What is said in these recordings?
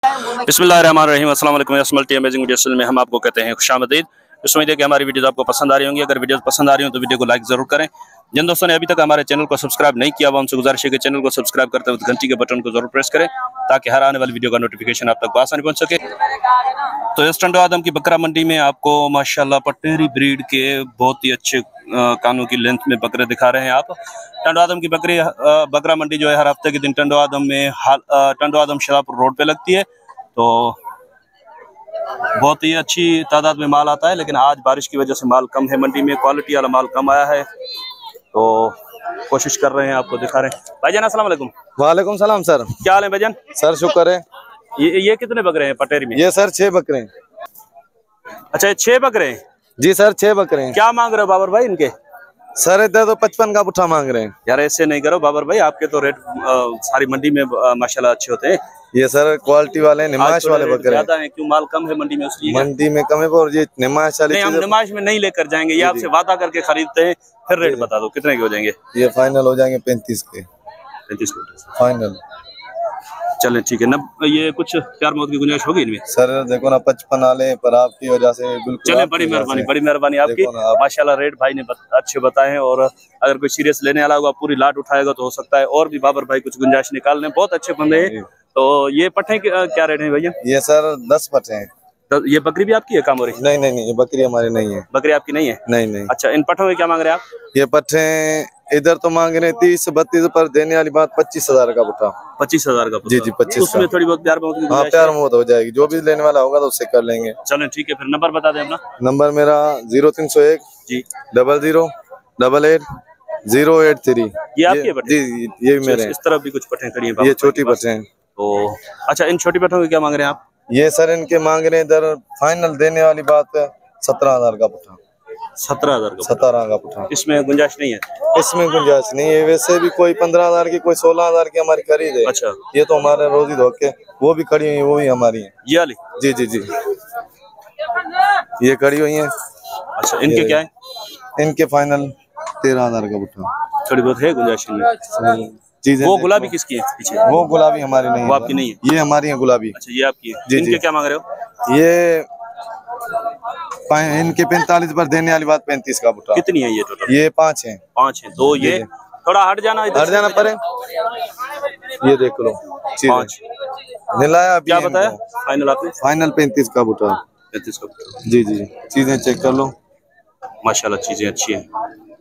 बिस्मिल्लाहिर्रहमानिर्रहीम, अस्सलाम वालेकुम। मल्टी अमेजिंग वीडियो में हम आपको कहते हैं खुशामदीद। इस उम्मीद है कि हमारी वीडियो आपको पसंद आ रही होंगी। अगर वीडियो पसंद आ रही हो तो वीडियो को लाइक जरूर करें। जिन दोस्तों ने अभी तक हमारे चैनल को सब्सक्राइब नहीं किया, वो हमसे गुजारिश है कि चैनल को सब्सक्राइब करते हुए घंटी के बटन को जरूर प्रेस करें, ताकि हर आने वाली वीडियो का नोटिफिकेशन आप तक बआसानी पहुंच सके। तो इस टंडो आदम की बकरा मंडी में आपको माशाल्लाह पटेरी ब्रीड के बहुत ही अच्छे कानों की लेंथ में बकरे दिखा रहे हैं। आप टंडो आदम की बकरा मंडी जो है हर हफ्ते के दिन टंडो आदम शाहपुर रोड पे लगती है। तो बहुत ही अच्छी तादाद में माल आता है, लेकिन आज बारिश की वजह से माल कम है, मंडी में क्वालिटी वाला माल कम आया है। तो कोशिश कर रहे हैं, आपको दिखा रहे हैं। भाईजान अस्सलाम वालेकुम। वालेकुम सलाम सर, क्या हाल है भाईजान? सर शुक्र है। ये कितने बकरे हैं पटेरी में? ये सर 6 बकरे हैं। अच्छा, ये 6 बकरे हैं? जी सर 6 बकरे हैं। क्या मांग रहे हो बाबर भाई इनके? सर इधर तो 55 का पुट्ठा मांग रहे हैं। यार ऐसे नहीं करो बाबर भाई, आपके तो रेट सारी मंडी में माशाल्लाह अच्छे होते हैं। ये सर क्वालिटी वाले निमाश वाले बकरे ज्यादा है, क्यों माल कम है मंडी में उसलिए? मंडी में कम है और ये निमाश वाले। हम निमाश में नहीं लेकर जाएंगे, ये आपसे वादा करके खरीदते हैं। फिर रेट बता दो कितने के हो जाएंगे? ये फाइनल हो जाएंगे 35 के। 35 के फाइनल। चले ठीक है। ये कुछ प्यार मौत की गुंजाइश होगी इनमें? सर देखो ना 55 आले पर आपकी वजह से बिल्कुल। चले, बड़ी मेहरबानी आपकी। माशाल्लाह रेट भाई ने अच्छे बताए हैं, और अगर कोई सीरियस लेने वाला होगा पूरी लाट उठाएगा तो हो सकता है और भी बाबर भाई कुछ गुंजाइश निकाल लें। बहुत अच्छे बंदे हैं। तो ये पट्टे क्या रेट है भैया? ये सर 10 पट्टे हैं। तो ये बकरी भी आपकी है काम हो रही? नहीं, ये बकरी हमारी नहीं है। बकरी आपकी नहीं है? नहीं। अच्छा, इन पट्टों में क्या मांग रहे हैं आप? ये पट्टे इधर तो मांग रहे 30-32 पर, देने वाली बात 25,000 का पुट्ठा। 25,000 का? जी 25। उसमें थोड़ी बहुत प्यार बहुत प्यार बहुत हो जाएगी, जो भी लेने वाला होगा तो उससे कर लेंगे। चलें ठीक है, फिर नंबर बता दें अपना। नंबर मेरा 0301 जी 0088 083। ये आपकी है? जी ये मेरे। इस तरफ भी कुछ पट्टे खड़ी हैं, ये छोटी पट्टे हैं। तो अच्छा, इन छोटी पट्टों के क्या मांग रहे हैं आप? ये सर इनके मांग रहे हैं इधर फाइनल देने वाली बात है 17,000 का पुट्ठा। 17,000 का पुट्ठा। इसमें गुंजाइश नहीं है? इसमें गुंजाइश नहीं है। वैसे भी कोई 15,000 की, कोई 16,000 की हमारी खरीद है। अच्छा, ये तो हमारे रोजी धोखे वो भी खड़ी हुई है, वो भी हमारी है। ये वाली? जी ये खड़ी हुई है। अच्छा, इनके क्या है? इनके फाइनल 13,000 का पुट्ठा। थोड़ी बहुत है गुंजाइश इनमें। वो गुलाबी किसकी है पीछे? वो गुलाबी हमारी नहीं है। वो आपकी नहीं है? ये हमारी है गुलाबी। अच्छा, ये आपकी है। जी इनके क्या मांग रहे हो? ये इनके 45 पर, देने वाली बात 35 का पुट्ठा। कितनी है ये टोटल? ये 5 है। 5 है। तो ये थोड़ा हट जाना पड़े। ये देख लो 5 मिलाया। क्या बताया फाइनल आपने? फाइनल 35 का पुट्ठा। 35 का पुट्ठा। जी चीजें चेक कर लो, माशाल्लाह चीजें अच्छी हैं,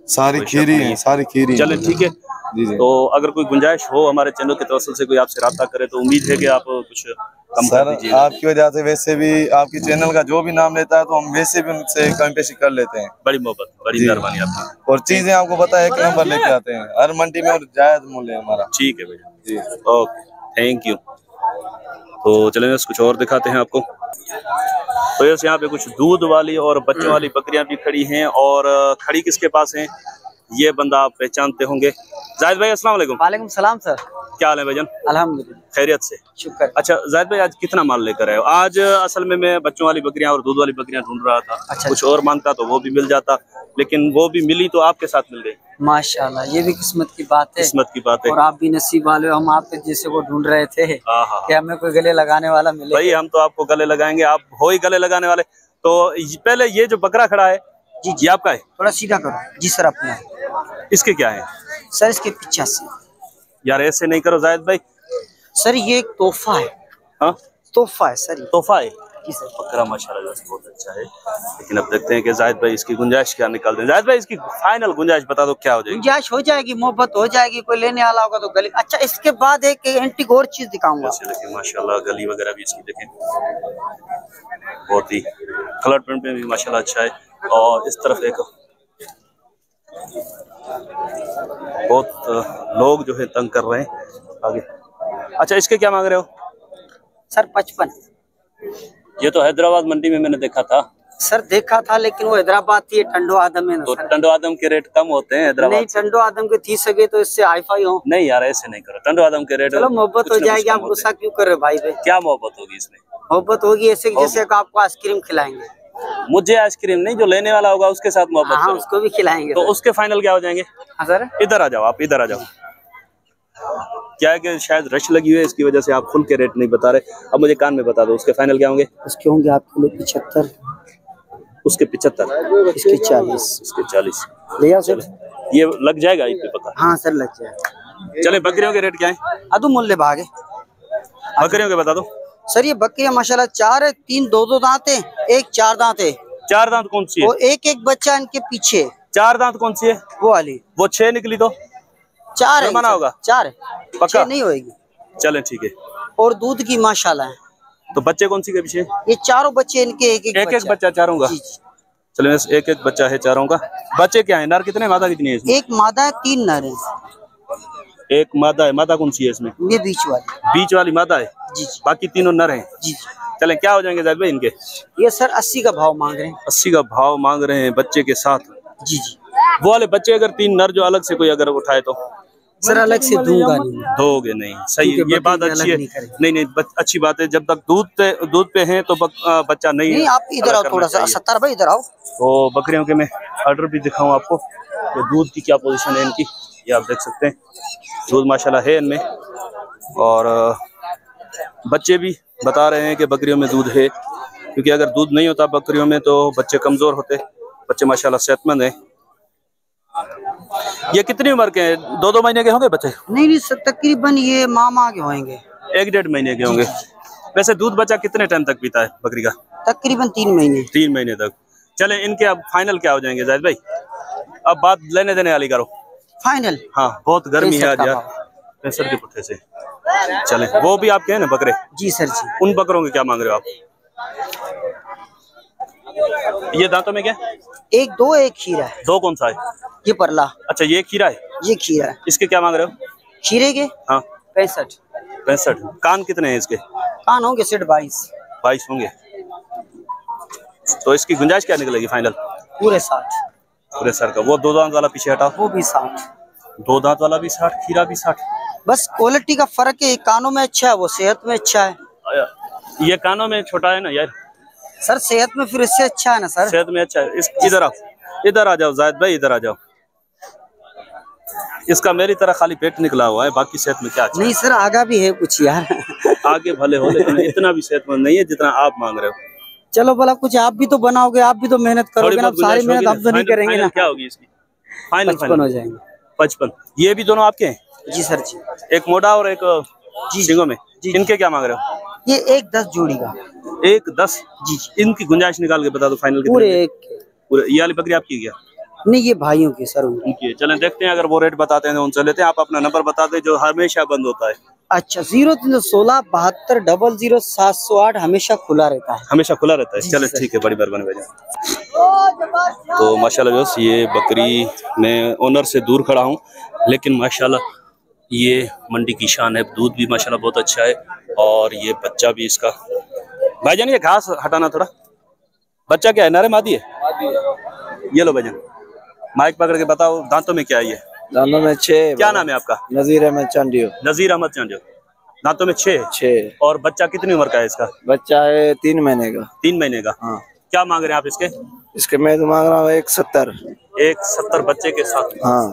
सारी खीरी है, सारी खीरी। चले ठीक है। जी। तो अगर कोई गुंजाइश हो हमारे चैनल के तवस्सुल से कोई आपसे राब्ता करे तो उम्मीद है कि आप कुछ कम कर दीजिए। आपकी वजह से वैसे भी आपकी चैनल का जो भी नाम लेता है तो हम वैसे भी उनसे कम पेशी कर लेते हैं। बड़ी मोहब्बत, बड़ी मेहरबानी आपकी। और चीजें आपको पता है 1 नंबर लेके आते हैं हर मंडी में, और जायज मूल्य है हमारा। ठीक है भैया जी, ओके, थैंक यू। तो चलें कुछ और दिखाते हैं आपको। तो जैसे यहाँ पे कुछ दूध वाली और बच्चों वाली बकरियां भी खड़ी हैं, और खड़ी किसके पास हैं ये बंदा आप पहचानते होंगे। जाहिद भाई अस्सलाम वालेकुम। वालेकुम सलाम सर, क्या हाल है भाईजान? अल्हम्दुलिल्लाह खैरियत से? शुक्र। अच्छा जाहिद भाई, आज कितना माल लेकर आए हो? आज असल में मैं बच्चों वाली बकरियां और दूध वाली बकरियां ढूंढ रहा था। अच्छा, कुछ और मांगता तो वो भी मिल जाता, लेकिन वो भी मिली तो आपके साथ मिल गई। माशाल्लाह, ये भी किस्मत की बात है। किस्मत की बात है, और आप भी नसीब वाले हो। हम आपके जैसे को ढूंढ रहे थे कि हमें कोई गले लगाने वाला मिले। भाई हम तो आपको गले लगाएंगे, आप हो ही गले लगाने वाले। तो पहले ये जो बकरा खड़ा है जी आपका है? थोड़ा सीधा करो जी सर अपने। इसके क्या है सर? इसके 85। यार ऐसे नहीं करो जाहिद भाई। सर ये एक तोहफा है। हाँ तोहफा है सर, तोहफा है जी सर। बकरा माशाल्लाह बहुत अच्छा है, लेकिन अब देखते हैं कि जाहिद भाई इसकी गुंजाइश क्या निकालते हैं। जाहिद भाई इसकी फाइनल गुंजाइश बता दो, क्या हो जाएगी? गुंजाइश हो जाएगी, मोहब्बत हो जाएगी, कोई लेने वाला होगा तो गले। अच्छा, इसके बाद एक एंटीक और चीज दिखाऊंगा। देखिए माशाल्लाह गली वगैरह भी इसकी देखें, बहुत ही कलर प्रिंट में भी माशाल्लाह अच्छा है। और इस तरफ एक बहुत लोग जो है तंग कर रहे हैं आगे। अच्छा, इसके क्या मांग रहे हो? सर 55। ये तो हैदराबाद मंडी में मैंने देखा था। सर देखा था, लेकिन वो हैदराबाद थी, टंडो आदम है ना। तो टंडो आदम के रेट कम होते हैं हैदराबाद? नहीं, टंडो आदम के थी सके तो इससे हाईफाई हो। नहीं यार ऐसे नहीं करो, टंडो आदम के रेट। चलो मोहब्बत हो जाएगी, आप गुस्सा क्यों कर रहे भाई? क्या मोहब्बत होगी इसमें? मोहब्बत होगी ऐसे जैसे आपको आइसक्रीम खिलाएंगे। मुझे आइसक्रीम नहीं, जो लेने वाला होगा उसके साथ मोहब्बत। हाँ, उसको भी खिलाएंगे। तो उसके फाइनल क्या हो जाएंगे? हाँ सर, इधर आ जाओ, आप इधर आ जाओ। क्या है कि शायद रश लगी हुई है, इसकी वजह से आप खुल के रेट नहीं बता रहे। अब मुझे कान में बता दो उसके फाइनल क्या होंगे? उसके होंगे आपके लिए 75, उसके 75, इसके 40, इसके 40। लिया सर? ये लग जाएगा इस पे पक्का? हाँ सर लग जाएगा। चले बकरियों के रेट क्या है? अदु मूल्य भागे बकरियों के बता दो सर। ये बकरियां माशाल्लाह 4 है, 3 2 दांत है, एक 4 दांत है। 4 दांत कौन सी है? और एक बच्चा इनके पीछे। 4 दांत कौन सी है? वो वाली। वो 6 निकली तो 4 है, माना होगा? 4 है, पक्का नहीं होएगी। चले ठीक है। और दूध की माशाल्लाह है। तो बच्चे कौन सी के पीछे? ये चारों बच्चे इनके एक बच्चा चारों का? चलो एक बच्चा है चारों का। बच्चे क्या है? नर कितने, मादा कितनी है इसमें? एक मादा है, 3 नर है। एक मादा है। मादा कौन सी है इसमें? ये बीच वाली मादा है जी। बाकी तीनों नर हैं जी। चले क्या हो जाएंगे जाहिद भाई इनके? ये सर 80 का भाव मांग रहे हैं। 80 का भाव मांग रहे हैं बच्चे के साथ? जी जी। वो वाले बच्चे अगर 3 नर जो अलग से कोई अगर उठाए तो सर अलग से दूंगा नहीं। दोगे नहीं? सही है, ये बात अच्छी है। नहीं अच्छी बात है। जब तक दूध पे हैं तो बच्चा नहीं। आप इधर आओ थोड़ा सा, 70 भाई इधर आओ। तो बकरियों के मैं ऑर्डर भी दिखाऊं आपको तो दूध की क्या पोजीशन है इनकी, ये आप देख सकते हैं। दूध माशाल्लाह है इनमें और बच्चे भी बता रहे हैं कि बकरियों में दूध है, क्योंकि अगर दूध नहीं होता बकरियों में तो बच्चे कमजोर होते। बच्चे माशाल्लाह सेहतमंद हैं। ये कितनी उम्र के हैं? 2 महीने के होंगे बच्चे? नहीं सर तकरीबन ये मामा के होंगे। 1-1.5 महीने के होंगे। वैसे दूध बच्चा कितने टाइम तक पीता है बकरी का? तकरीबन 3 महीने। 3 महीने तक। चले इनके अब फाइनल क्या हो जाएंगे जाहिद भाई? अब बात लेने देने वाली करो। फाइनल? हाँ बहुत गर्मी है आज यार, 65 के पुट्ठे से। चले वो भी आपके हैं ना बकरे? जी सर जी। उन बकरों के क्या मांग रहे हो आप? ये दांतों में क्या? 1 2 1 खीरा है। 2 कौन सा है? ये परला। अच्छा ये खीरा है? ये खीरा है। इसके क्या मांग रहे हो? खीरे के? हाँ 65। कान कितने हैं इसके? कान होंगे सेठ 22 होंगे। तो इसकी गुंजाइश क्या निकलेगी फाइनल? पूरे 60। पूरे सर का। वो 2 दांत वाला पीछे हटाओ। वो भी 60। 2 दांत वाला भी 60, खीरा भी 60। बस क्वालिटी का फर्क है। कानों में अच्छा है, वो सेहत में अच्छा है। ये कानों में छोटा है ना यार सर, सेहत में फिर इससे अच्छा है ना सर। सेहत में अच्छा है। इधर आओ, इधर आ जाओ जाहिद भाई, इधर आ जाओ। इसका मेरी तरह खाली पेट निकला हुआ है, बाकी सेहत में क्या अच्छा नहीं सर, आगा भी है कुछ यार। आगे भले हो लेकिन इतना भी सेहतमंद नहीं है जितना आप मांग रहे हो। चलो भला कुछ आप भी तो बनाओगे, आप भी तो मेहनत करोगे ना। सारी मेहनत हम तो नहीं करेंगे ना। क्या होगी इसकी? फाइनल 55 हो जाएंगे। 55। ये भी दोनों आपके हैं? जी सर जी। एक मोटा और एक सिंगों में। इनके क्या मांग रहे हो? ये 1-10 जोड़ी का। 1-10 जी। इनकी गुंजाइश निकाल के बता दो फाइनल पूरे एक। पूरे। ये वाली बकरी आपकी क्या? नहीं, ये भाइयों की सर। उनकी। चलें देखते हैं, अगर वो रेट बताते हैं तो उनसे लेते हैं। आप अपना नंबर बता दें जो हमेशा बंद होता है। अच्छा, 0316 72 00 708 हमेशा खुला रहता है। हमेशा खुला रहता है। चलो ठीक है, बड़ी मेहरबानी भैया। तो माशाल्लाह दोस्त, ये बकरी मैं ओनर से दूर खड़ा हूँ, लेकिन माशाल्लाह ये मंडी की शान है। दूध भी माशाल्लाह बहुत अच्छा है और ये बच्चा भी इसका। भाईजान ये घास हटाना थोड़ा। बच्चा क्या है, नर है मादी है? ये लो भाईजान, माइक पकड़ के बताओ दांतों में क्या है ये? दांतों में 6। क्या नाम है आपका? नजीर अहमद चांडियो। नजीर अहमद चांडियो। दांतों में 6। और बच्चा कितनी उम्र का है इसका? बच्चा है 3 महीने का। 3 महीने का। हाँ। क्या मांग रहे हैं आप इसके? इसके मैं तो मांग रहा हूँ 170। 170 बच्चे के साथ। हाँ।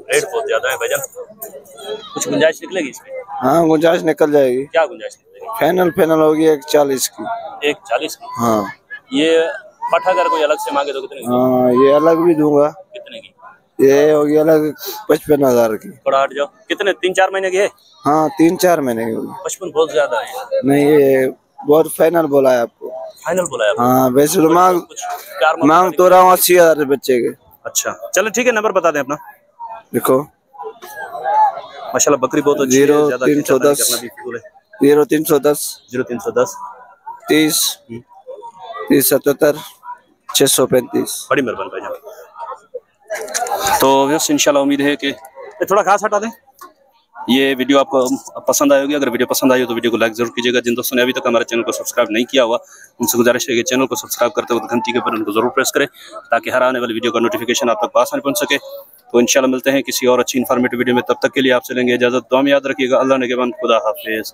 रेट बहुत ज्यादा है भाईजान, कुछ गुंजाइश निकलेगी इसमें? हाँ गुंजाइश निकल जाएगी। क्या गुंजाइश निकलेगी? फाइनल होगी 140 की। 140 की? हाँ। ये पठा अगर कोई अलग से मांगे तो कितने की? हाँ, ये अलग भी दूंगा। कितने की? ये होगी अलग 55,000 की। थोड़ा हट जाओ। कितने, 3-4 महीने की है? हाँ 3-4 महीने की होगी। 55 बहुत ज्यादा है। नहीं, ये बहुत फाइनल बोला है आपको। फाइनल बोला है आपको? हाँ, वैसे तो मांग तो रहा हूँ 80,000 बच्चे के। अच्छा चलो ठीक है, नंबर बता दें अपना। देखो माशाल्लाह बकरी बहुत अच्छी है। 0310 0310 30 3077 635। बड़ी मेहरबानी भाईजान। तो बस इंशाल्लाह उम्मीद है कि थोड़ा घास हटा दें। ये वीडियो आपको पसंद आई होगी। अगर वीडियो पसंद आई हो तो वीडियो को लाइक जरूर कीजिएगा। जिन दोस्तों ने अभी तक हमारे चैनल को सब्सक्राइब नहीं किया हुआ उनसे गुजारिश है कि चैनल को सब्सक्राइब करते वक्त घंटी के बटन को जरूर प्रेस करें, ताकि हर आने वाली वीडियो का नोटिफिकेशन आप तक आसानी पहुंच सके। तो इंशाल्लाह मिलते हैं किसी और अच्छी इन्फॉर्मेटिव वीडियो में। तब तक के लिए आपसे लेंगे इजाजत। दुआ में याद रखिएगा। अल्लाह ने के बाद खुदा हाफिज।